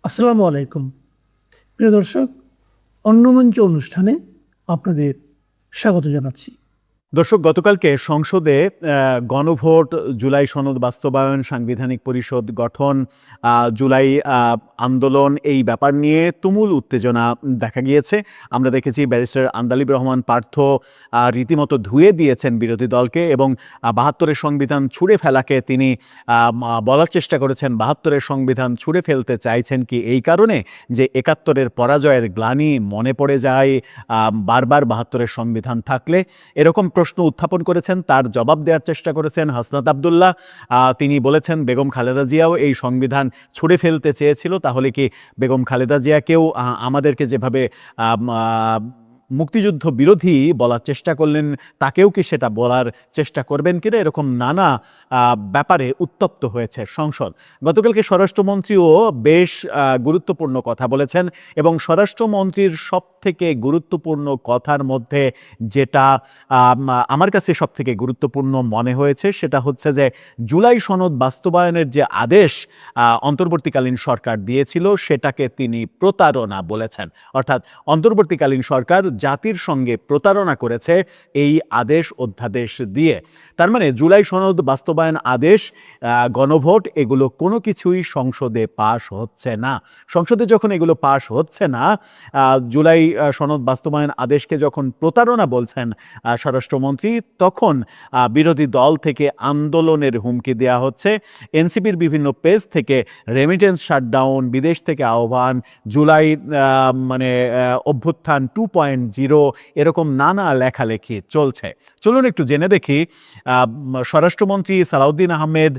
আসসালামু আলাইকুম। প্রিয় দর্শক, অন্যমঞ্চ অনুষ্ঠানে আপনাদের স্বাগত জানাচ্ছি। দর্শক, গতকালকে সংসদে গণভোট, জুলাই সনদ বাস্তবায়ন, সাংবিধানিক পরিষদ গঠন, জুলাই আন্দোলন, এই ব্যাপার নিয়ে তুমুল উত্তেজনা দেখা গিয়েছে। আমরা দেখেছি ব্যারিস্টার আন্দালিব রহমান পার্থ রীতিমতো ধুয়ে দিয়েছেন বিরোধী দলকে এবং ৭২-এর সংবিধান ছুঁড়ে ফেলাকে তিনি বলার চেষ্টা করেছেন ৭২-এর সংবিধান ছুঁড়ে ফেলতে চাইছেন কি এই কারণে যে ৭১-এর পরাজয়ের গ্লানি মনে পড়ে যায় বারবার ৭২-এর সংবিধান থাকলে। এরকম প্রশ্ন উত্থাপন করেছেন, তার জবাব দেওয়ার চেষ্টা করেছেন হাসনাত আবদুল্লাহ। তিনি বলেছেন বেগম খালেদা জিয়াও এই সংবিধান ছুঁড়ে ফেলতে চেয়েছিল, তাহলে কি বেগম খালেদা জিয়াকেও আমাদেরকে যেভাবে মুক্তিযুদ্ধ বিরোধী বলার চেষ্টা করলেন তাকেও কি সেটা বলার চেষ্টা করবেন কিনা, এরকম নানা ব্যাপারে উত্তপ্ত হয়েছে সংসদ। গতকালকে স্বরাষ্ট্রমন্ত্রীও বেশ গুরুত্বপূর্ণ কথা বলেছেন এবং স্বরাষ্ট্রমন্ত্রীর সব থেকে গুরুত্বপূর্ণ কথার মধ্যে যেটা আমার কাছে সব থেকে গুরুত্বপূর্ণ মনে হয়েছে সেটা হচ্ছে যে জুলাই সনদ বাস্তবায়নের যে আদেশ অন্তর্বর্তীকালীন সরকার দিয়েছিল সেটাকে তিনি প্রতারণা বলেছেন। অর্থাৎ অন্তর্বর্তীকালীন সরকার জাতির সঙ্গে প্রতারণা করেছে এই আদেশ অধ্যাদেশ দিয়ে। তার মানে জুলাই সনদ বাস্তবায়ন আদেশ, গণভোট, এগুলো কোনো কিছুই সংসদে পাশ হচ্ছে না। সংসদে যখন এগুলো পাশ হচ্ছে না, জুলাই সনদ বাস্তবায়ন আদেশকে যখন প্রতারণা বলছেন স্বরাষ্ট্রমন্ত্রী, তখন বিরোধী দল থেকে আন্দোলনের হুমকি দেওয়া হচ্ছে। এনসিপির বিভিন্ন পেজ থেকে রেমিটেন্স শাটডাউন, বিদেশ থেকে আহ্বান, জুলাই অভ্যুত্থান 2.0, এরকম নানা লেখালেখি চলছে। চলুন একটু জেনে দেখি স্বরাষ্ট্রমন্ত্রী সালাউদ্দিন আহমেদ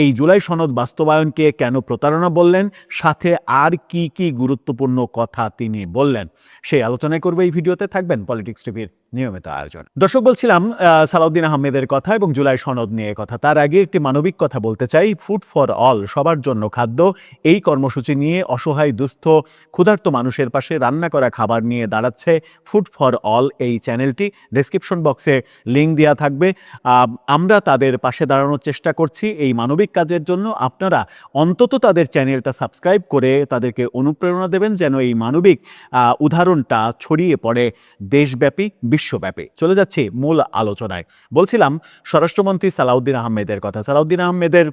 এই জুলাই সনদ বাস্তবায়নকে কেন প্রতারণা বললেন, সাথে আর কি কি গুরুত্বপূর্ণ কথা তিনি বললেন। সেই আলোচনায় করবে এই ভিডিওতে। থাকবেন পলিটিক্স টিভির নিয়মিত আয়োজন। দর্শক, বলছিলাম সালাউদ্দিন আহমেদের কথা এবং জুলাই সনদ নিয়ে কথা। তার আগে একটি মানবিক কথা বলতে চাই। ফুড ফর অল, সবার জন্য খাদ্য, এই কর্মসূচি নিয়ে অসহায়, দুস্থ, ক্ষুধার্ত মানুষের পাশে রান্না করা খাবার নিয়ে দাঁড়াচ্ছে ফুড ফর অল এই চ্যানেলটি। ডেসক্রিপশন বক্সে লিঙ্ক দেওয়া থাকবে। আমরা তাদের পাশে দাঁড়ানোর চেষ্টা করছি এই মানবিক কাজের জন্য। আপনারা অন্তত তাদের চ্যানেলটা সাবস্ক্রাইব করে তাদেরকে অনুপ্রেরণা দেবেন যেন এই মানবিক উদাহরণটা ছড়িয়ে পড়ে দেশব্যাপী, বিশ্বব্যাপী। চলে যাচ্ছি মূল আলোচনায়। বলছিলাম স্বরাষ্ট্রমন্ত্রী সালাউদ্দিন আহমেদের কথা। সালাউদ্দিন আহমেদের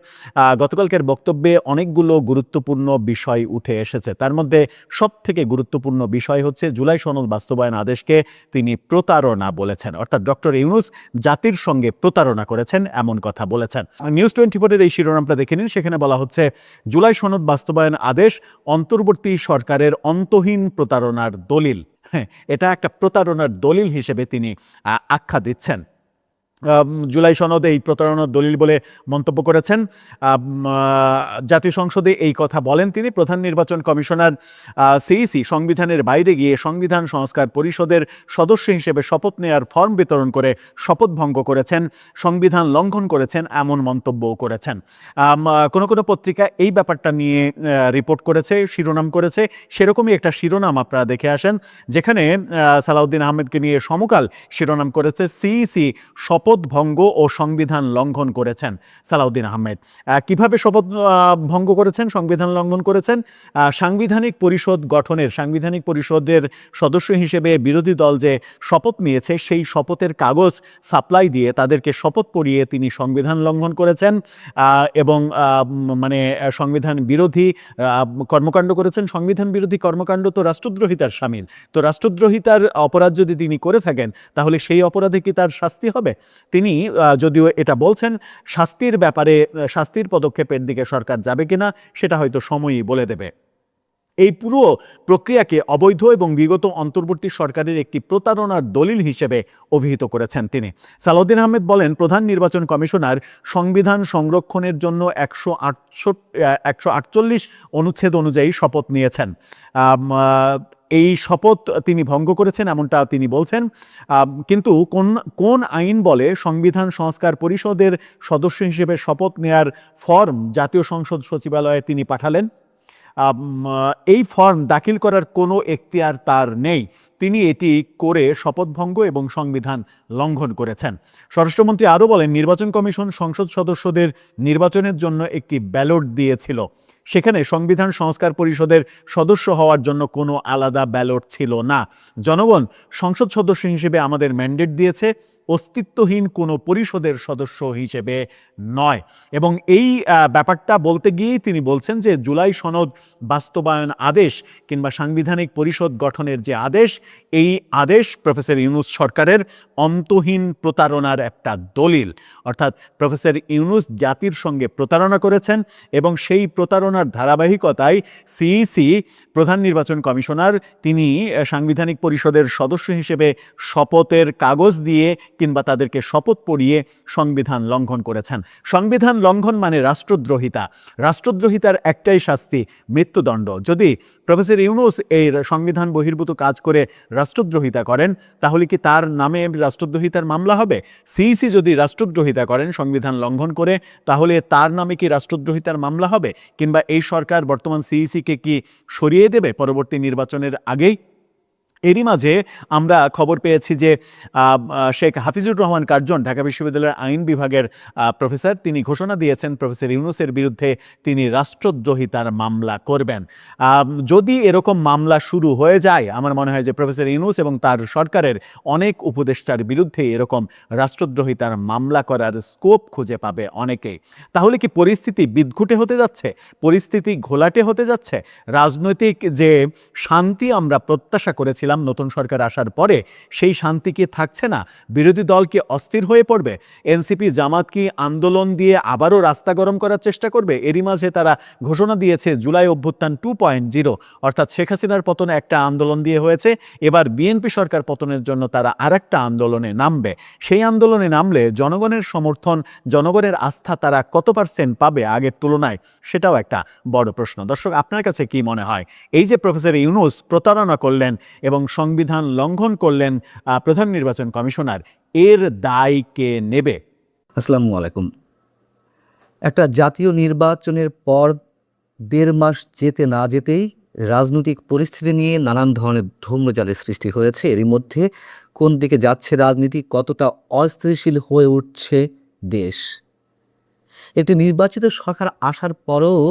গতকালকের বক্তব্যে অনেকগুলো গুরুত্বপূর্ণ বিষয় উঠে এসেছে। তার মধ্যে সব থেকে গুরুত্বপূর্ণ বিষয় হচ্ছে জুলাই সনদ বাস্তবায়ন আদেশকে তিনি প্রতারণা বলেছেন। অর্থাৎ ডক্টর ইউনূস জাতির সঙ্গে প্রতারণা করেছেন এমন কথা বলেছেন। নিউজ 24-এর এই শিরোনামটা দেখে নিন। সেখানে বলা হচ্ছে জুলাই সনদ বাস্তবায়ন আদেশ অন্তর্বর্তী সরকারের অন্তহীন প্রতারণার দলিল। হ্যাঁ, এটা একটা প্রতারণার দলিল হিসেবে তিনি আখ্যা দিচ্ছেন। জুলাই সনদে এই প্রতারণার দলিল বলে মন্তব্য করেছেন। জাতীয় সংসদে এই কথা বলেন তিনি। প্রধান নির্বাচন কমিশনার সিইসি সংবিধানের বাইরে গিয়ে সংবিধান সংস্কার পরিষদের সদস্য হিসেবে শপথ নেয়ার ফর্ম বিতরণ করে শপথ ভঙ্গ করেছেন, সংবিধান লঙ্ঘন করেছেন, এমন মন্তব্যও করেছেন। কোনো কোনো পত্রিকা এই ব্যাপারটা নিয়ে রিপোর্ট করেছে, শিরোনাম করেছে। সেরকমই একটা শিরোনাম আপনারা দেখে আসেন, যেখানে সালাউদ্দিন আহমেদকে নিয়ে সমকাল শিরোনাম করেছে সিইসি শপথ ভঙ্গ ও সংবিধান লঙ্ঘন করেছেন সালাউদ্দিন আহমেদ। কিভাবে শপথ ভঙ্গ করেছেন, সংবিধান লঙ্ঘন করেছেন? সাংবিধানিক পরিষদ গঠনের, সাংবিধানিক পরিষদের সদস্য হিসেবে বিরোধী দল যে শপথ নিয়েছে সেই শপথের কাগজ সাপ্লাই দিয়ে তাদেরকে শপথ পড়িয়ে তিনি সংবিধান লঙ্ঘন করেছেন এবং সংবিধান বিরোধী কর্মকাণ্ড করেছেন। সংবিধান বিরোধী কর্মকাণ্ড তো রাষ্ট্রদ্রোহিতার শামিল। তো রাষ্ট্রদ্রোহিতার অপরাধ যদি তিনি করে থাকেন তাহলে সেই অপরাধে কি তার শাস্তি হবে? তিনি যদিও এটা বলছেন, শাস্তির ব্যাপারে, শাস্তির পদক্ষেপের দিকে সরকার যাবে কিনা সেটা হয়তো সময়ই বলে দেবে। এই পুরো প্রক্রিয়াকে অবৈধ এবং বিগত অন্তর্বর্তী সরকারের একটি প্রতারণার দলিল হিসেবে অভিহিত করেছেন তিনি। সালাউদ্দিন আহমেদ বলেন, প্রধান নির্বাচন কমিশনার সংবিধান সংরক্ষণের জন্য 148 অনুচ্ছেদ অনুযায়ী শপথ নিয়েছেন। এই শপথ তিনি ভঙ্গ করেছেন এমনটা তিনি বলছেন। কিন্তু কোন আইন বলে সংবিধান সংস্কার পরিষদের সদস্য হিসেবে শপথ নেয়ার ফর্ম জাতীয় সংসদ সচিবালয়ে তিনি পাঠালেন? এই ফর্ম দাখিল করার কোনো এখতিয়ার তার নেই। তিনি এটি করে শপথভঙ্গ এবং সংবিধান লঙ্ঘন করেছেন। স্বরাষ্ট্রমন্ত্রী আরও বলেন, নির্বাচন কমিশন সংসদ সদস্যদের নির্বাচনের জন্য একটি ব্যালট দিয়েছিল। সেখানে সংবিধান সংস্কার পরিষদের সদস্য হওয়ার জন্য কোনো আলাদা ব্যালট ছিল না। জনগণ সংসদ সদস্য হিসেবে আমাদের ম্যান্ডেট দিয়েছে, অস্তিত্বহীন কোনো পরিষদের সদস্য হিসেবে নয়। এবং এই ব্যাপারটা বলতে গিয়েই তিনি বলছেন যে জুলাই সনদ বাস্তবায়ন আদেশ কিংবা সাংবিধানিক পরিষদ গঠনের যে আদেশ, এই আদেশ প্রফেসর ইউনূস সরকারের অন্তহীন প্রতারণার একটা দলিল। অর্থাৎ প্রফেসর ইউনূস জাতির সঙ্গে প্রতারণা করেছেন এবং সেই প্রতারণার ধারাবাহিকতায় সিইসি প্রধান নির্বাচন কমিশনার তিনি সাংবিধানিক পরিষদের সদস্য হিসেবে শপথের কাগজ দিয়ে কিংবা তাদেরকে শপথ পড়িয়ে সংবিধান লঙ্ঘন করেছেন। সংবিধান লঙ্ঘন মানে রাষ্ট্রদ্রোহিতা। রাষ্ট্রদ্রোহিতার একটাই শাস্তি, মৃত্যুদণ্ড। যদি প্রফেসর ইউনূস এই সংবিধান বহির্ভূত কাজ করে রাষ্ট্রদ্রোহিতা করেন, তাহলে কি তার নামে রাষ্ট্রদ্রোহিতার মামলা হবে? সিইসি যদি রাষ্ট্রদ্রোহিতা করেন সংবিধান লঙ্ঘন করে, তাহলে তার নামে কি রাষ্ট্রদ্রোহিতার মামলা হবে? কিংবা এই সরকার বর্তমান সিইসিকে কি সরিয়ে দেবে পরবর্তী নির্বাচনের আগেই? এরই মাঝে আমরা খবর পেয়েছি যে শেখ হাফিজুর রহমান কার্জন, ঢাকা বিশ্ববিদ্যালয়ের আইন বিভাগের প্রফেসর, তিনি ঘোষণা দিয়েছেন প্রফেসর ইউনূসের বিরুদ্ধে তিনি রাষ্ট্রদ্রোহিতার মামলা করবেন। যদি এরকম মামলা শুরু হয়ে যায়, আমার মনে হয় যে প্রফেসর ইউনূস এবং তার সরকারের অনেক উপদেষ্টার বিরুদ্ধে এরকম রাষ্ট্রদ্রোহিতার মামলা করার স্কোপ খুঁজে পাবে অনেকেই। তাহলে কি পরিস্থিতি বিদঘুটে হতে যাচ্ছে? পরিস্থিতি ঘোলাটে হতে যাচ্ছে? রাজনৈতিক যে শান্তি আমরা প্রত্যাশা করেছিলাম নতুন সরকার আসার পরে, সেই শান্তি কি থাকছে না? বিরোধী দল কি অস্থির হয়ে পড়বে? এনসিপি জামাত কি আন্দোলন দিয়ে আবারও রাস্তা গরম করার চেষ্টা করবে? এরই মাঝে তারা ঘোষণা দিয়েছে জুলাই অভ্যুত্থান 2.0, অর্থাৎ শেখ হাসিনার পতনে একটা আন্দোলন দিয়ে হয়েছে, এবার বিএনপি সরকার পতনের জন্য তারা আরেকটা আন্দোলনে নামবে। সেই আন্দোলনে নামলে জনগণের সমর্থন, জনগণের আস্থা তারা কত % পাবে আগের তুলনায়, সেটাও একটা বড় প্রশ্ন। দর্শক, আপনার কাছে কি মনে হয়, এই যে প্রফেসর ইউনূস প্রতারণা করলেন এবং সংবিধান লঙ্ঘন করলেন প্রধান নির্বাচন কমিশনার, এর দায় কে নেবে? আসসালামু আলাইকুম। একটা জাতীয় নির্বাচনের পর 1.5 মাস যেতে না যেতেই রাজনৈতিক পরিস্থিতি নিয়ে নানান ধরনের ধূম্রজালের সৃষ্টি হয়েছে। এরই মধ্যে কোন দিকে যাচ্ছে রাজনীতি, কতটা অস্থিতিশীল হয়ে উঠছে দেশ। একটি নির্বাচিত সরকার আসার পরেও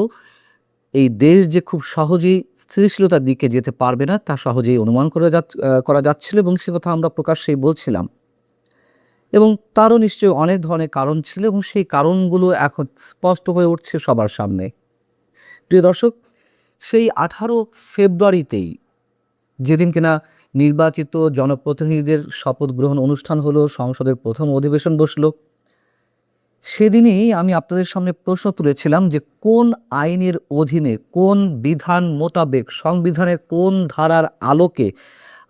এই দেশ যে খুব সহজেই স্থিতিশীলতার দিকে যেতে পারবে না, তা সহজেই অনুমান করা যাচ্ছিল এবং সে কথা আমরা প্রকাশ্যেই বলছিলাম। এবং তারও নিশ্চয়ই অনেক ধরনের কারণ ছিল এবং সেই কারণগুলো এখন স্পষ্ট হয়ে উঠছে সবার সামনে। প্রিয় দর্শক, সেই 18 ফেব্রুয়ারিতেই, যেদিন কিনা নির্বাচিত জনপ্রতিনিধিদের শপথ গ্রহণ অনুষ্ঠান হলো, সংসদের প্রথম অধিবেশন বসলো, সেদিনই আমি আপনাদের সামনে প্রশ্ন তুলেছিলাম যে কোন আইনের অধীনে, কোন বিধান মোতাবেক, সংবিধানের কোন ধারার আলোকে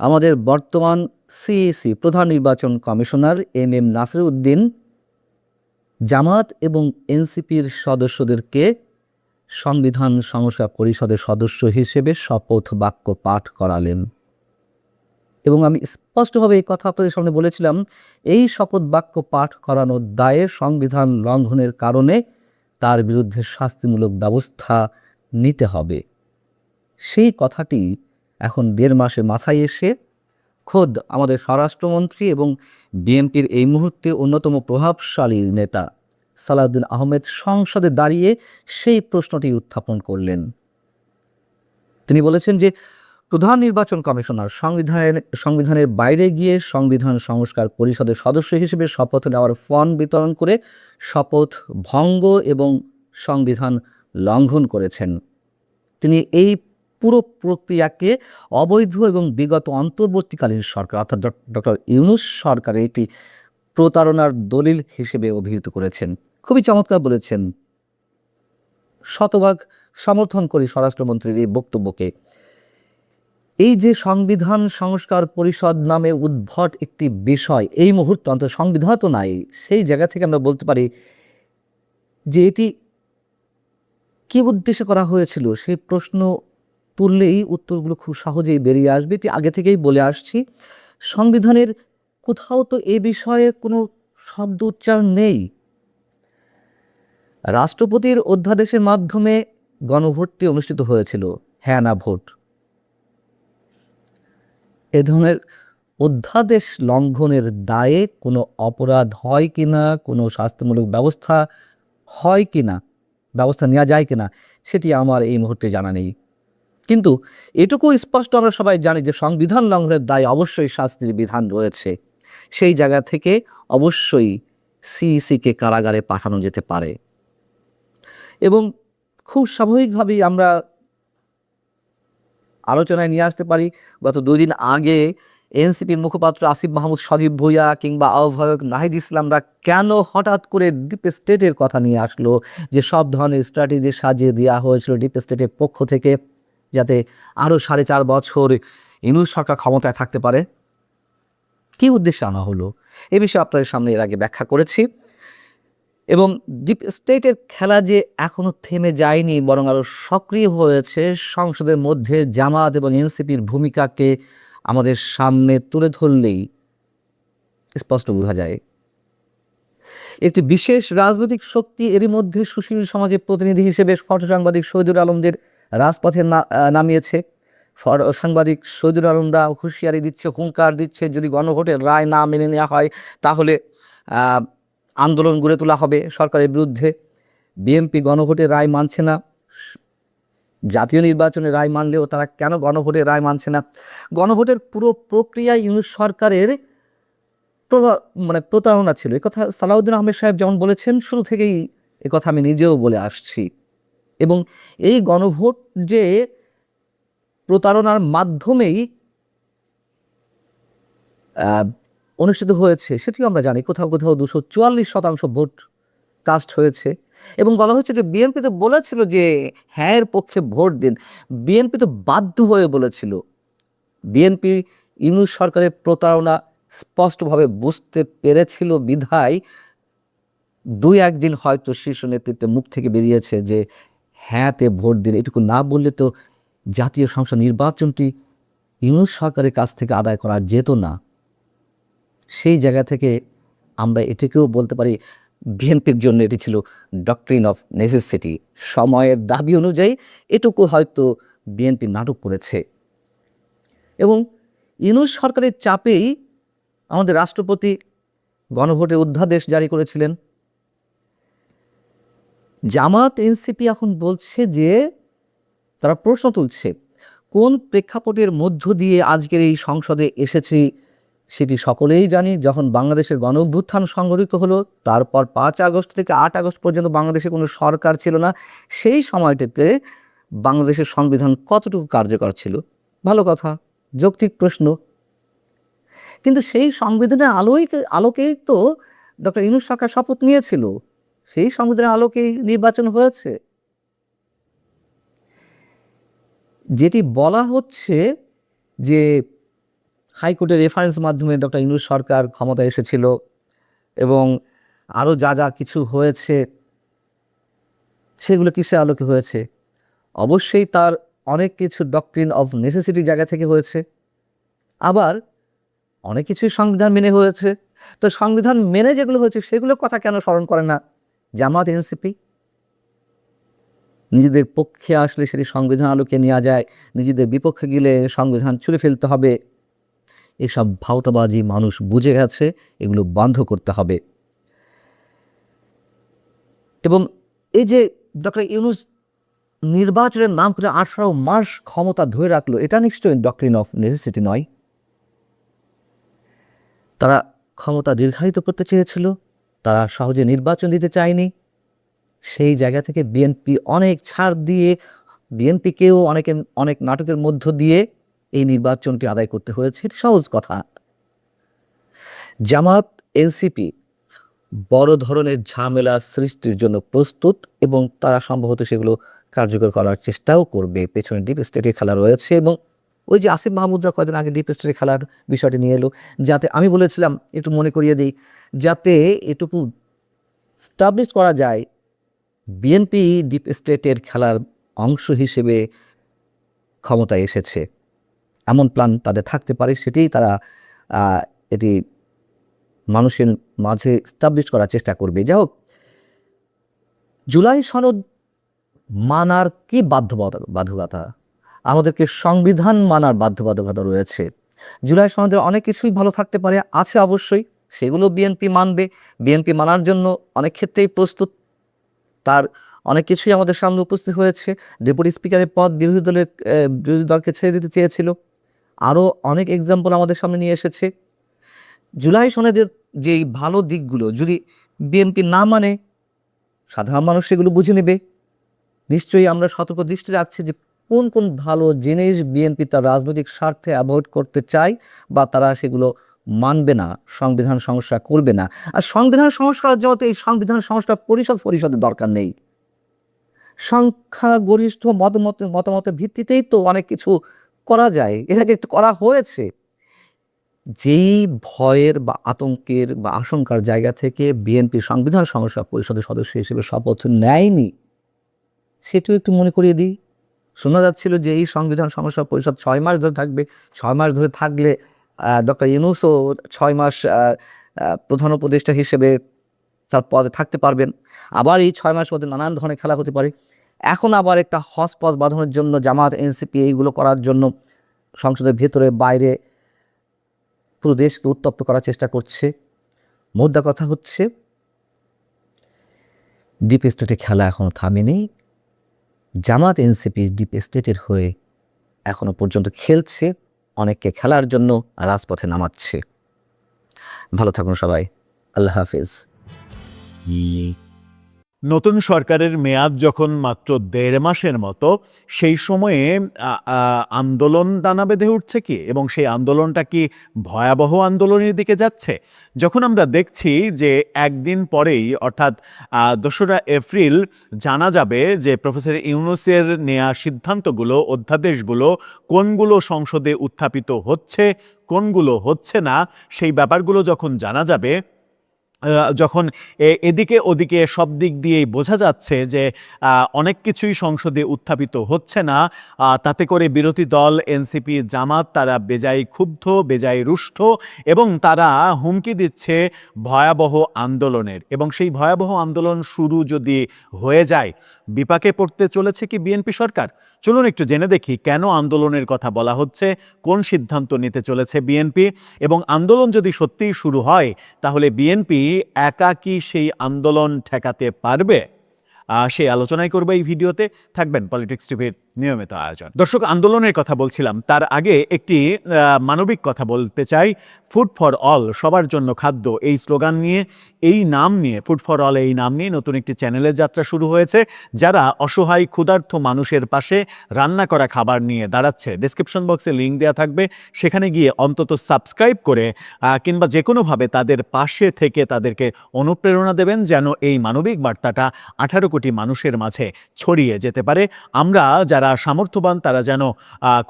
আমাদের বর্তমান সিইসি প্রধান নির্বাচন কমিশনার এম নাসির উদ্দিন জামাত এবং এনসিপির সদস্যদেরকে সংবিধান সংস্কার পরিষদের সদস্য হিসেবে শপথ বাক্য পাঠ করালেন। এবং আমি স্পষ্টভাবে এই কথা আপনাদের সামনে বলেছিলাম, এই শপথ বাক্য পাঠ করানোর দায়ে সংবিধান লঙ্ঘনের কারণে তার বিরুদ্ধে শাস্তিমূলক ব্যবস্থা নিতে হবে। সেই কথাটি এখন 1.5 মাসের মাথায় এসে খোদ আমাদের স্বরাষ্ট্রমন্ত্রী এবং বিএনপির এই মুহূর্তে অন্যতম প্রভাবশালী নেতা সালাউদ্দিন আহমেদ সংসদে দাঁড়িয়ে সেই প্রশ্নটি উত্থাপন করলেন। তিনি বলেছেন যে প্রধান নির্বাচন কমিশনার সংবিধানের বাইরে গিয়ে সংবিধান সংস্কার পরিষদের সদস্য হিসেবে শপথ নেওয়ার ফর্ম বিতরণ করে শপথ ভঙ্গ এবং সংবিধান লঙ্ঘন করেছেন। তিনি এই পুরো প্রক্রিয়াকে অবৈধ এবং বিগত অন্তর্বর্তীকালীন সরকার অর্থাৎ ডক্টর ইউনূস সরকারের একটি প্রতারণার দলিল হিসেবে অভিহিত করেছেন। খুবই চমৎকার বলেছেন, শতভাগ সমর্থন করি স্বরাষ্ট্রমন্ত্রীর এই বক্তব্যকে। এই যে সংবিধান সংস্কার পরিষদ নামে উদ্ভট একটি বিষয় এই মুহূর্তে, অন্তত সংবিধান তো নাই, সেই জায়গা থেকে আমরা বলতে পারি যে এটি কী উদ্দেশ্যে করা হয়েছিল, সেই প্রশ্ন তুললেই উত্তরগুলো খুব সহজেই বেরিয়ে আসবে। এটি আগে থেকেই বলে আসছি, সংবিধানের কোথাও তো এ বিষয়ে কোনো শব্দ উচ্চারণ নেই। রাষ্ট্রপতির অধ্যাদেশের মাধ্যমে গণভোটটি অনুষ্ঠিত হয়েছিল, হ্যাঁ না ভোট। এ ধরনের অধ্যাদেশ লঙ্ঘনের দায়ে কোনো অপরাধ হয় কিনা, কোনো শাস্তিমূলক ব্যবস্থা হয় কিনা ব্যবস্থা নেওয়া যায় কিনা সেটি আমার এই মুহূর্তে জানা নেই। কিন্তু এটুকু স্পষ্ট আমরা সবাই জানি যে সংবিধান লঙ্ঘনের দায় অবশ্যই শাস্তির বিধান রয়েছে। সেই জায়গা থেকে অবশ্যই সিইসিকে কারাগারে পাঠানো যেতে পারে এবং খুব স্বাভাবিকভাবেই আমরা আলোচনায় নিয়ে আসতে পারি। গত 2 দিন আগে এনসিপির মুখপাত্র আসিফ মাহমুদ সজীব ভুঁইয়া কিংবা আহ্বায়ক নাহিদ ইসলামরা কেন হঠাৎ করে ডিপ স্টেটের কথা নিয়ে আসলো, যে সব ধরনের স্ট্র্যাটেজি সাজিয়ে দেওয়া হয়েছিল ডিপ স্টেটের পক্ষ থেকে যাতে আরও 4.5 বছর ইউনূস সরকার ক্ষমতায় থাকতে পারে। কী উদ্দেশ্যে আনা হলো এ বিষয়ে আপনাদের সামনে এর আগে ব্যাখ্যা করেছি। এবং ডিপ স্টেটের খেলা যে এখনও থেমে যায়নি, বরং আরও সক্রিয় হয়েছে, সংসদের মধ্যে জামাত এবং এনসিপির ভূমিকাকে আমাদের সামনে তুলে ধরলেই স্পষ্ট বোঝা যায়। একটি বিশেষ রাজনৈতিক শক্তি এরই মধ্যে সুশীল সমাজের প্রতিনিধি হিসেবে ফটো সাংবাদিক শহীদুল আলমদের রাজপথে নামিয়েছে। সাংবাদিক শহীদুল আলমরা হুঁশিয়ারি দিচ্ছে, হুঙ্কার দিচ্ছে, যদি গণভোটের রায় না মেনে নেওয়া হয় তাহলে আন্দোলন গড়ে তোলা হবে সরকারের বিরুদ্ধে। বিএনপি গণভোটের রায় মানছে না, জাতীয় নির্বাচনের রায় মানলেও তারা কেন গণভোটের রায় মানছে না? গণভোটের পুরো প্রক্রিয়ায় ইউনূস সরকারের প্রতারণা ছিল। একথা সালাউদ্দিন আহমেদ সাহেব যেমন বলেছেন, শুরু থেকেই একথা আমি নিজেও বলে আসছি। এবং এই গণভোট যে প্রতারণার মাধ্যমেই অনুষ্ঠিত হয়েছে সেটিও আমরা জানি। কোথাও কোথাও 244% ভোট কাস্ট হয়েছে এবং বলা হচ্ছে যে বিএনপি তো বলেছিল যে হ্যাঁ এর পক্ষে ভোট দিন। বিএনপি তো বাধ্য হয়ে বলেছিল। বিএনপি ইউনূস সরকারের প্রতারণা স্পষ্টভাবে বুঝতে পেরেছিল বিধায় 2-1 দিন হয়তো শীর্ষ নেতৃত্বের মুখ থেকে বেরিয়েছে যে হ্যাঁতে ভোট দিন। এটুকু না বললে তো জাতীয় সংসদ নির্বাচনটি ইউনূস সরকারের কাছ থেকে আদায় করা যেত না। সেই জায়গা থেকে আমরা এটাকেও বলতে পারি বিএনপির জন্য এটি ছিল ডক্ট্রিন অফ নেসেসিটি। সময়ের দাবি অনুযায়ী এটুকু হয়তো বিএনপি নাটক করেছে। এবং ইউনূস সরকারের চাপেই আমাদের রাষ্ট্রপতি গণভোটের অধ্যাদেশ জারি করেছিলেন। জামাত এনসিপি এখন বলছে যে তারা প্রশ্ন তুলছে কোন প্রেক্ষাপটের মধ্য দিয়ে আজকের এই সংসদে এসেছি সেটি সকলেই জানি। যখন বাংলাদেশের গণ অভ্যুত্থান সংঘটিত হলো, তারপর 5 আগস্ট থেকে 8 আগস্ট পর্যন্ত বাংলাদেশে কোনো সরকার ছিল না। সেই সময়টাতে বাংলাদেশের সংবিধান কতটুকু কার্যকর ছিল? ভালো কথা, যৌক্তিক প্রশ্ন। কিন্তু সেই সংবিধানের আলোকেই তো ডক্টর ইউনূস সরকার শপথ নিয়েছিল, সেই সংবিধানের আলোকেই নির্বাচন হয়েছে। যেটি বলা হচ্ছে যে হাইকোর্টের রেফারেন্স মাধ্যমে ডক্টর ইউনূস সরকার ক্ষমতায় এসেছিল এবং আরও যা যা কিছু হয়েছে সেগুলো কিসের আলোকে হয়েছে? অবশ্যই তার অনেক কিছু ডক্ট্রিন অফ নেসেসিটি জায়গা থেকে হয়েছে, আবার অনেক কিছুই সংবিধান মেনে হয়েছে। তো সংবিধান মেনে যেগুলো হয়েছে সেগুলোর কথা কেন স্মরণ করে না জামাত এনসিপি? নিজেদের পক্ষে আসলে সেটি সংবিধান আলোকে নেওয়া যায়, নিজেদের বিপক্ষে গেলে সংবিধান ছুঁড়ে ফেলতে হবে। এসব ভাওতাবাজি মানুষ বুঝে গেছে, এগুলো বন্ধ করতে হবে। এবং এই যে ডক্টর ইউনূস নির্বাচনের নাম করে 18 মাস ক্ষমতা ধরে রাখলো, এটা নিশ্চয়ই ডক্ট্রিন অফ নেসেসিটি নয়। তারা ক্ষমতা দীর্ঘায়িত করতে চেয়েছিল, তারা সহজে নির্বাচন দিতে চায়নি। সেই জায়গা থেকে বিএনপি অনেক ছাড় দিয়ে, বিএনপিকেও অনেক নাটকের মধ্য দিয়ে এই নির্বাচনটি আদায় করতে হয়েছে। সহজ কথা। জামাত এনসিপি বড় ধরনের ঝামেলা সৃষ্টির জন্য প্রস্তুত এবং তারা সম্ভবত সেগুলো কার্যকর করার চেষ্টাও করবে। পেছনে ডিপ স্টেটের খেলা রয়েছে এবং ওই যে আসিফ মাহমুদরা কয়েকদিন আগে ডিপ স্টেটের খেলার বিষয়টি নিয়ে এলো, যাতে আমি বলেছিলাম একটু মনে করিয়ে দিই, যাতে এটুকু স্টাবলিশ করা যায় বিএনপি ডিপ স্টেটের খেলার অংশ হিসেবে ক্ষমতায় এসেছে, এমন প্ল্যান তাদের থাকতে পারে। সেটাই তারা এটি মানুষের মাঝে স্টাবলিশ করার চেষ্টা করবে। যাই হোক, জুলাই সনদ মানার কি বাধ্যবাধকতা? আমাদেরকে সংবিধান মানার বাধ্যবাধকতা রয়েছে। জুলাই সনদের অনেক কিছুই ভালো থাকতে পারে, আছে অবশ্যই, সেগুলো বিএনপি মানবে। বিএনপি মানার জন্য অনেক ক্ষেত্রেই প্রস্তুত। তার অনেক কিছুই আমাদের সামনে উপস্থিত হয়েছে। ডেপুটি স্পিকারের পদ বিরোধী দলকে ছেড়ে দিতে চেয়েছিল। আরও অনেক এক্সাম্পল আমাদের সামনে নিয়ে এসেছে। জুলাই সনদের যেই ভালো দিকগুলো যদি বিএনপি না মানে, সাধারণ মানুষ সেগুলো বুঝে নেবে। নিশ্চয়ই আমরা সতর্ক দৃষ্টি রাখছি যে কোন কোন ভালো জিনিস বিএনপি তার রাজনৈতিক স্বার্থে অ্যাভয়েড করতে চায় বা তারা সেগুলো মানবে না, সংবিধান সংস্কার করবে না। আর সংবিধান সংস্কারের জন্য তো এই সংবিধান সংস্কার পরিষদের দরকার নেই। সংখ্যাগরিষ্ঠ মতামতের ভিত্তিতেই তো অনেক কিছু করা যায়, এর আগে করা হয়েছে। যেই ভয়ের বা আতঙ্কের বা আশঙ্কার জায়গা থেকে বিএনপি সংবিধান সংস্কার পরিষদের সদস্য হিসেবে শপথ নেয়নি, সেটাও একটু মনে করিয়ে দিই। শোনা যাচ্ছিল যে এই সংবিধান সংস্কার পরিষদ 6 মাস ধরে থাকবে। 6 মাস ধরে থাকলে ডক্টর ইউনূসও 6 মাস প্রধান উপদেষ্টা হিসেবে তার পদে থাকতে পারবেন। আবার এই 6 মাস মধ্যে নানান ধরনের খেলা হতে পারে। এখন আবার একটা হজপজ বাঁধানোর জন্য জামাত, এনসিপি এইগুলো করার জন্য সংসদের ভেতরে বাইরে পুরো দেশকে উত্তপ্ত করার চেষ্টা করছে। মোদ্দা কথা হচ্ছে, ডিপ স্টেটে খেলা এখনও থামেনি। জামাত এনসিপি ডিপ স্টেটের হয়ে এখনো পর্যন্ত খেলছে, অনেককে খেলার জন্য রাজপথে নামাচ্ছে। ভালো থাকুন সবাই, আল্লাহ হাফিজ। নতুন সরকারের মেয়াদ যখন মাত্র 1.5 মাসের মতো, সেই সময়ে আন্দোলন দানা বেঁধে উঠছে কি, এবং সেই আন্দোলনটা কি ভয়াবহ আন্দোলনের দিকে যাচ্ছে? যখন আমরা দেখছি যে একদিন পরেই অর্থাৎ 2রা এপ্রিল জানা যাবে যে প্রফেসর ইউনূসের নেয়া সিদ্ধান্তগুলো, অধ্যাদেশগুলো কোনগুলো সংসদে উত্থাপিত হচ্ছে, কোনগুলো হচ্ছে না, সেই ব্যাপারগুলো যখন জানা যাবে, যখন এদিকে ওদিকে সব দিক দিয়েই বোঝা যাচ্ছে যে অনেক কিছুই সংসদে উত্থাপিত হচ্ছে না, তাতে করে বিরোধী দল এনসিপি, জামাত তারা বেজায় ক্ষুব্ধ, বেজায় রুষ্ট, এবং তারা হুমকি দিচ্ছে ভয়াবহ আন্দোলনের। এবং সেই ভয়াবহ আন্দোলন শুরু যদি হয়ে যায়, বিপাকে পড়তে চলেছে কি বিএনপি সরকার? চলুন একটু জেনে দেখি কেন আন্দোলনের কথা বলা হচ্ছে, কোন সিদ্ধান্ত নিতে চলেছে বিএনপি, এবং আন্দোলন যদি সত্যিই শুরু হয় তাহলে বিএনপি একা কি সেই আন্দোলন ঠেকাতে পারবে? সেই আলোচনাই করবে এই ভিডিওতে। থাকবেন পলিটিক্স টিভির নিয়মিত আয়োজন। দর্শক, আন্দোলনের কথা বলছিলাম, তার আগে একটি মানবিক কথা বলতে চাই। ফুড ফর অল, সবার জন্য খাদ্য, এই স্লোগান নিয়ে, এই নাম নিয়ে, ফুড ফর অল এই নাম নিয়ে নতুন একটি চ্যানেলের যাত্রা শুরু হয়েছে, যারা অসহায় ক্ষুধার্ত মানুষের পাশে রান্না করা খাবার নিয়ে দাঁড়াচ্ছে। ডেসক্রিপশন বক্সে লিঙ্ক দেওয়া থাকবে, সেখানে গিয়ে অন্তত সাবস্ক্রাইব করে কিংবা যে কোনোভাবে তাদের পাশে থেকে তাদেরকে অনুপ্রেরণা দেবেন, যেন এই মানবিক বার্তাটা 18 কোটি মানুষের মাঝে ছড়িয়ে যেতে পারে। আমরা যারা সামর্থ্যবান তারা যেন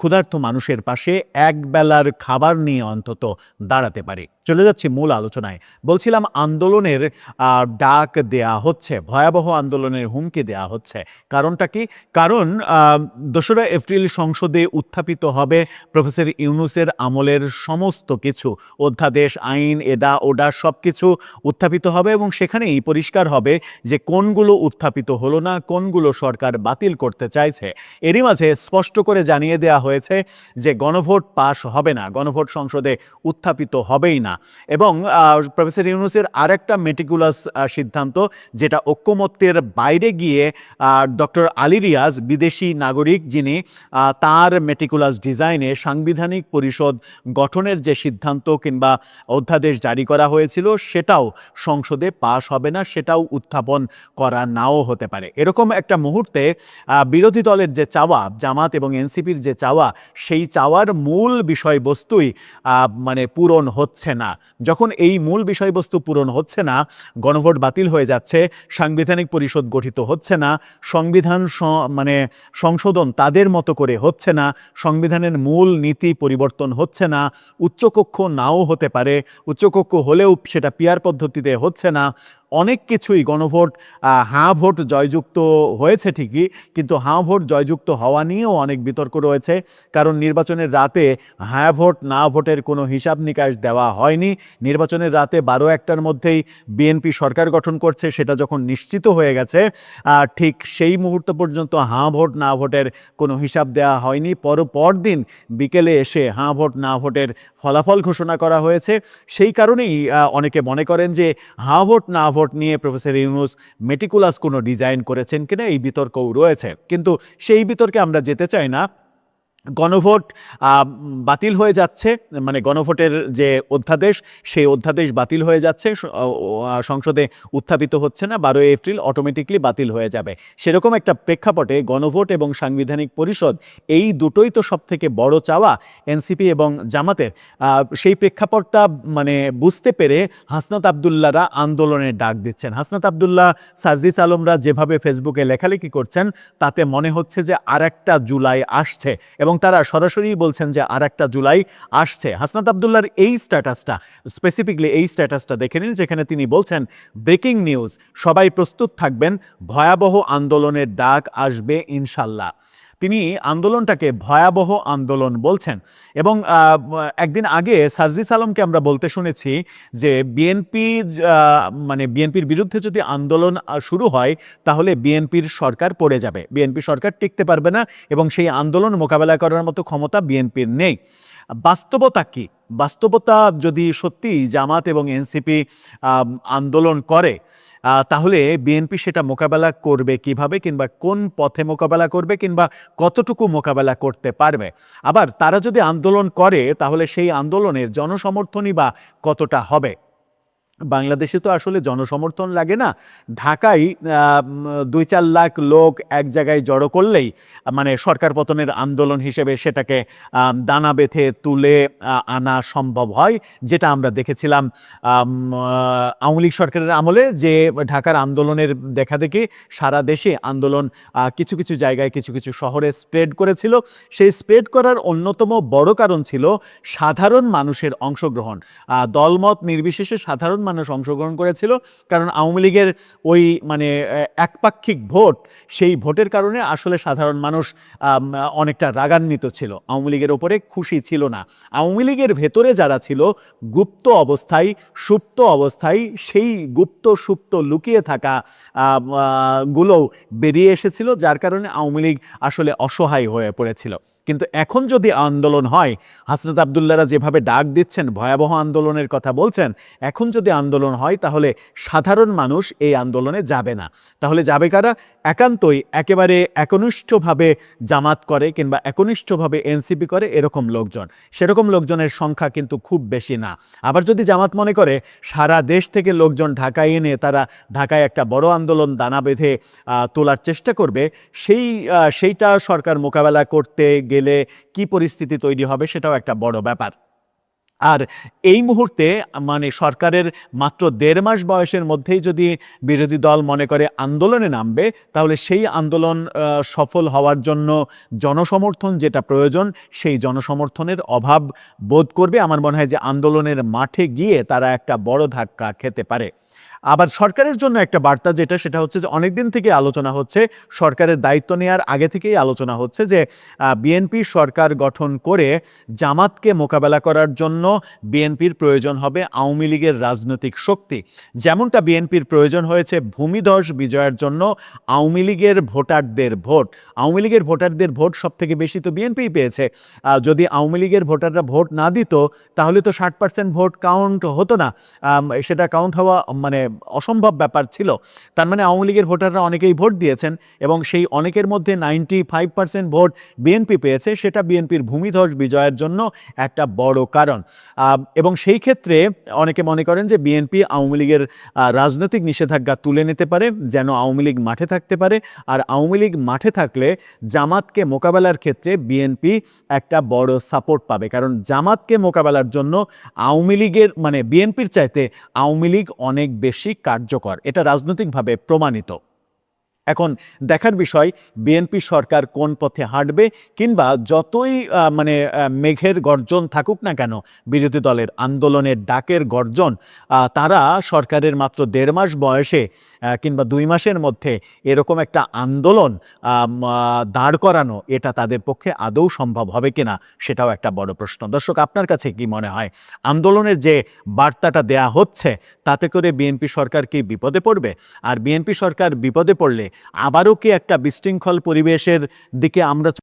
ক্ষুধার্ত মানুষের পাশে একবেলার খাবার নিয়ে অন্তত দাঁড়াতে পারি। চলে যাচ্ছি মূল আলোচনায়। বলছিলাম, আন্দোলনের ডাক দেয়া হচ্ছে, ভয়াবহ আন্দোলনের হুমকি দেয়া হচ্ছে। কারণটা কি? কারণ 2রা এপ্রিল সংসদে উত্থাপিত হবে প্রফেসর ইউনূসের আমলের সমস্ত কিছু, অধ্যাদেশ, আইন, এডা ওডা সব কিছু উত্থাপিত হবে, এবং সেখানেই পরিষ্কার হবে যে কোনগুলো উত্থাপিত হলো না, কোনগুলো সরকার বাতিল করতে চাইছে। এরই মাঝে স্পষ্ট করে জানিয়ে দেওয়া হয়েছে যে গণভোট পাশ হবে না, গণভোট সংসদে উত্থাপিত হবেই না। এবং প্রফেসর ইউনূসের আরেকটা মেটিকুলাস সিদ্ধান্ত, যেটা ঐক্যমত্যের বাইরে গিয়ে ডক্টর আলী রিয়াজ, বিদেশি নাগরিক যিনি, তার মেটিকুলাস ডিজাইনে সাংবিধানিক পরিষদ গঠনের যে সিদ্ধান্ত কিংবা অধ্যাদেশ জারি করা হয়েছিল, সেটাও সংসদে পাশ হবে না, সেটাও উত্থাপন করা নাও হতে পারে। এরকম একটা মুহূর্তে বিরোধী দলের যে চাওয়া, জামাত এবং এনসিপির যে চাওয়া, সেই চাওয়ার মূল বিষয়বস্তুই মানে পূরণ হচ্ছে না। যখন এই মূল বিষয়বস্তু পূরণ হচ্ছে না, গণভোট বাতিল হয়ে যাচ্ছে, সাংবিধানিক পরিষদ গঠিত হচ্ছে না, সংবিধান মানে সংশোধন তাদের মতো করে হচ্ছে না, সংবিধানের মূল নীতি পরিবর্তন হচ্ছে না, উচ্চকক্ষ নাও হতে পারে, উচ্চকক্ষ হলেও সেটা পিয়ার পদ্ধতিতে হচ্ছে না, অনেক কিছুই, গণভোট হাঁ ভোট জয়যুক্ত হয়েছে ঠিকই, কিন্তু হাঁ ভোট জয়যুক্ত হওয়া নিয়েও অনেক বিতর্ক রয়েছে। কারণ নির্বাচনের রাতে হ্যাঁ ভোট না ভোটের কোনো হিসাব নিকাশ দেওয়া হয়নি। নির্বাচনের রাতে 12-1টার মধ্যেই বিএনপি সরকার গঠন করছে, সেটা যখন নিশ্চিত হয়ে গেছে, ঠিক সেই মুহূর্ত পর্যন্ত হাঁ ভোট না ভোটের কোনো হিসাব দেওয়া হয়নি। পরদিন বিকেলে এসে হাঁ ভোট না ভোটের ফলাফল ঘোষণা করা হয়েছে। সেই কারণেই অনেকে মনে করেন যে হাঁ ভোট না গণভোট নিয়ে প্রফেসর ইউনূস মেটিকুলাস কোনো ডিজাইন করেছেন কিনা এই বিতর্কও রয়েছে, কিন্তু সেই বিতর্কে আমরা যেতে চাই না। গণভোট বাতিল হয়ে যাচ্ছে, মানে গণভোটের যে অধ্যাদেশ সেই অধ্যাদেশ বাতিল হয়ে যাচ্ছে, সংসদে উত্থাপিত হচ্ছে না, 12 এপ্রিল অটোমেটিকলি বাতিল হয়ে যাবে। সেরকম একটা প্রেক্ষাপটে গণভোট এবং সাংবিধানিক পরিষদ এই দুটোই তো সব থেকে বড় চাওয়া এনসিপি এবং জামাতের। সেই প্রেক্ষাপটটা মানে বুঝতে পেরে হাসনাত আবদুল্লাহরা আন্দোলনের ডাক দিচ্ছেন। হাসনাত আবদুল্লাহ, সাজিস আলমরা যেভাবে ফেসবুকে লেখালেখি করছেন তাতে মনে হচ্ছে যে আরেকটা জুলাই আসছে, এবং তারা সরাসরি বলছেন যে আরেকটা জুলাই আসছে। হাসনাত আবদুল্লাহর এই স্ট্যাটাসটা, স্পেসিফিকলি এই স্ট্যাটাসটা দেখে নিন, যেখানে তিনি বলছেন ব্রেকিং নিউজ, সবাই প্রস্তুত থাকবেন, ভয়াবহ আন্দোলনের ডাক আসবে ইনশাল্লাহ। তিনি আন্দোলনটাকে ভয়াবহ আন্দোলন বলছেন। এবং একদিন আগে সার্জিস আলমকে আমরা বলতে শুনেছি যে বিএনপির বিরুদ্ধে যদি আন্দোলন শুরু হয় তাহলে বিএনপির সরকার পড়ে যাবে, বিএনপি সরকার টিকতে পারবে না, এবং সেই আন্দোলন মোকাবেলা করার মতো ক্ষমতা বিএনপির নেই। বাস্তবতা কি? বাস্তবতা যদি সত্যি জামাত এবং এনসিপি আন্দোলন করে তাহলে বিএনপি সেটা মোকাবেলা করবে কিভাবে, কিংবা কোন পথে মোকাবেলা করবে, কিংবা কতটুকু মোকাবেলা করতে পারবে। আবার তারা যদি আন্দোলন করে তাহলে সেই আন্দোলনের জনসমর্থনই বা কতটা হবে। বাংলাদেশে তো আসলে জনসমর্থন লাগে না। ঢাকায় 2-4 লাখ লোক এক জায়গায় জড়ো করলেই মানে সরকার পতনের আন্দোলন হিসেবে সেটাকে দানা বেঁধে তুলে আনা সম্ভব হয়, যেটা আমরা দেখেছিলাম আওয়ামী লীগ সরকারের আমলে, যে ঢাকার আন্দোলনের দেখা দেখি সারা দেশে আন্দোলন কিছু কিছু জায়গায় কিছু কিছু শহরে স্প্রেড করেছিল। সেই স্প্রেড করার অন্যতম বড় কারণ ছিল সাধারণ মানুষের অংশগ্রহণ। দলমত নির্বিশেষে সাধারণ মানুষ অংশগ্রহণ করেছিল, কারণ আওয়ামী লীগের ওই মানে একপাক্ষিক ভোট, সেই ভোটের কারণে আসলে সাধারণ মানুষ অনেকটা রাগান্বিত ছিল, আওয়ামী লীগের ওপরে খুশি ছিল না। আওয়ামী লীগের ভেতরে যারা ছিল গুপ্ত অবস্থায়, সুপ্ত অবস্থায়, সেই গুপ্ত সুপ্ত লুকিয়ে থাকা গুলোও বেরিয়ে এসেছিল, যার কারণে আওয়ামী লীগ আসলে অসহায় হয়ে পড়েছিল। কিন্তু এখন যদি আন্দোলন হয়, হাসনাত আবদুল্লাহরা যেভাবে ডাক দিচ্ছেন, ভয়াবহ আন্দোলনের কথা বলছেন, এখন যদি আন্দোলন হয় তাহলে সাধারণ মানুষ এই আন্দোলনে যাবে না। তাহলে যাবে কারা? একান্তই একেবারে একনিষ্ঠভাবে জামাত করে কিংবা একনিষ্ঠভাবে এনসিপি করে এরকম লোকজন। সেরকম লোকজনের সংখ্যা কিন্তু খুব বেশি না। আবার যদি জামাত মনে করে সারা দেশ থেকে লোকজন ঢাকায় এনে তারা ঢাকায় একটা বড় আন্দোলন দানা বেঁধে তোলার চেষ্টা করবে, সেইটা সরকার মোকাবেলা করতে গেলে কি পরিস্থিতি তৈরি হবে সেটাও একটা বড় ব্যাপার। আর এই মুহূর্তে মানে সরকারের মাত্র 1.5 মাস বয়সের মধ্যেই যদি বিরোধী দল মনে করে আন্দোলনে নামবে, তাহলে সেই আন্দোলন সফল হওয়ার জন্য জনসমর্থন যেটা প্রয়োজন, সেই জনসমর্থনের অভাব বোধ করবে। আমার মনে হয় যে আন্দোলনের মাঠে গিয়ে তারা একটা বড় ধাক্কা খেতে পারে। আবার সরকারের জন্য একটা বার্তা সেটা হচ্ছে যে অনেকদিন থেকে আলোচনা হচ্ছে, সরকারের দায়িত্ব নেওয়ার আগে থেকেই আলোচনা হচ্ছে যে বিএনপি সরকার গঠন করে জামাতকে মোকাবেলা করার জন্য বিএনপির প্রয়োজন হবে আওয়ামী লীগের রাজনৈতিক শক্তি। যেমনটা বিএনপির প্রয়োজন হয়েছে ভূমিধস বিজয়ের জন্য আওয়ামী লীগের ভোটারদের ভোট। আওয়ামী লীগের ভোটারদের ভোট সব থেকে বেশি তো বিএনপিই পেয়েছে। যদি আওয়ামী লীগের ভোটাররা ভোট না দিত তাহলে তো 60% ভোট কাউন্ট হতো না, সেটা কাউন্ট হওয়া মানে অসম্ভব ব্যাপার ছিল। তার মানে আওয়ামী লীগের ভোটাররা অনেকেই ভোট দিয়েছেন, এবং সেই অনেকের মধ্যে 95% ভোট বিএনপি পেয়েছে। সেটা বিএনপির ভূমিধস বিজয়ের জন্য একটা বড় কারণ। এবং সেই ক্ষেত্রে অনেকে মনে করেন যে বিএনপি আওয়ামী লীগের রাজনৈতিক নিষেধাজ্ঞা তুলে নিতে পারে, যেন আওয়ামী লীগ মাঠে থাকতে পারে। আর আওয়ামী লীগ মাঠে থাকলে জামাতকে মোকাবেলার ক্ষেত্রে বিএনপি একটা বড় সাপোর্ট পাবে, কারণ জামাতকে মোকাবেলার জন্য আওয়ামী লীগের মানে বিএনপির চাইতে আওয়ামী লীগ অনেক বেশি কার্যকর, এটা রাজনৈতিকভাবে প্রমাণিত। এখন দেখার বিষয় বিএনপি সরকার কোন পথে হাঁটবে, কিংবা যতই মানে মেঘের গর্জন থাকুক না কেন, বিরোধী দলের আন্দোলনের ডাকের গর্জন, তারা সরকারের মাত্র 1.5 মাস বয়সে কিংবা 2 মাসের মধ্যে এরকম একটা আন্দোলন দাঁড় করানো, এটা তাদের পক্ষে আদৌ সম্ভব হবে কিনা সেটাও একটা বড় প্রশ্ন। দর্শক, আপনার কাছে কি মনে হয় আন্দোলনের যে বার্তাটা দেয়া হচ্ছে তাতে করে বিএনপি সরকার কি বিপদে পড়বে? আর বিএনপি সরকার বিপদে পড়লে আবারও কি একটা বিশৃঙ্খল পরিবেশের দিকে আমরা